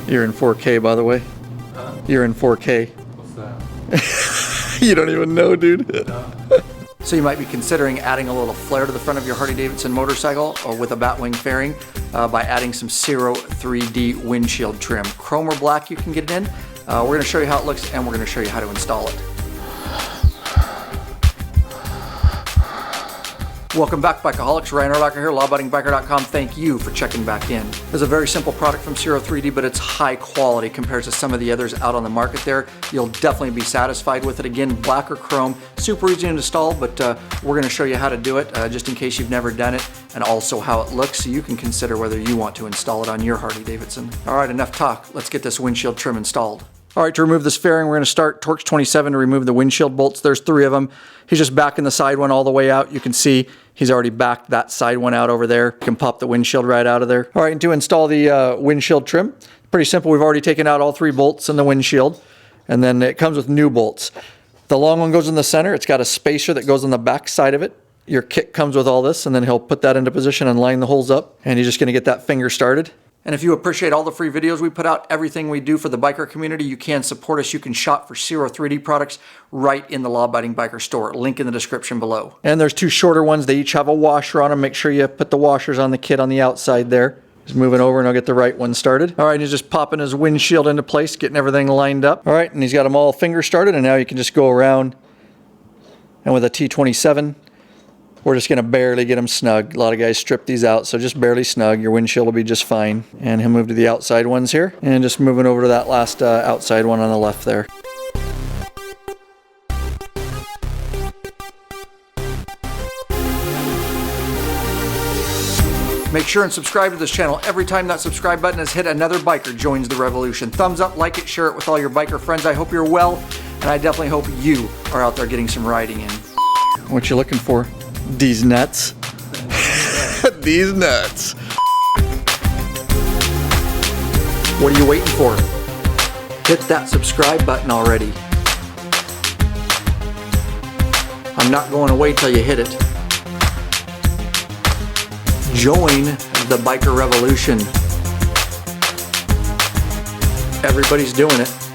You're in 4K, by the way. You're in 4K. What's that? You don't even know, dude. No. So you might be considering adding a little flair to the front of your Harley-Davidson motorcycle or with a Batwing fairing by adding some Ciro 3D windshield trim. Chrome or black you can get it in. We're going to show you how it looks and we're going to show you how to install it. Welcome back, Bikeaholics. Ryan Urlacher here, lawabidingbiker.com. Thank you for checking back in. It's a very simple product from Ciro 3D, but it's high quality compared to some of the others out on the market there. You'll definitely be satisfied with it. Again, black or chrome, super easy to install, but we're going to show you how to do it just in case you've never done it, and also how it looks so you can consider whether you want to install it on your Harley-Davidson. All right, enough talk. Let's get this windshield trim installed. All right, to remove this fairing, we're going to start Torx 27 to remove the windshield bolts. There's 3 of them. He's just backing the side one all the way out. You can see he's already backed that side one out over there. You can pop the windshield right out of there. All right, and to install the windshield trim, pretty simple. We've already taken out all 3 bolts in the windshield, and then it comes with new bolts. The long one goes in the center. It's got a spacer that goes on the back side of it. Your kit comes with all this, and then he'll put that into position and line the holes up, and you're just going to get that finger started. And if you appreciate all the free videos we put out, everything we do for the biker community, you can support us. You can shop for Ciro 3D products right in the Law Abiding Biker store. Link in the description below. And there's 2 shorter ones. They each have a washer on them. Make sure you put the washers on the kit on the outside there. Just moving over and I'll get the right one started. All right, he's just popping his windshield into place, getting everything lined up. All right, and he's got them all finger started, and now you can just go around. And with a T27, we're just going to barely get them snug. A lot of guys strip these out, so just barely snug. Your windshield will be just fine. And he'll move to the outside ones here. And just moving over to that last outside one on the left there. Make sure and subscribe to this channel. Every time that subscribe button is hit, another biker joins the revolution. Thumbs up, like it, share it with all your biker friends. I hope you're well, and I definitely hope you are out there getting some riding in. What you looking for? These nuts. These nuts. What are you waiting for? Hit that subscribe button already. I'm not going away till you hit it. Join the biker revolution. Everybody's doing it.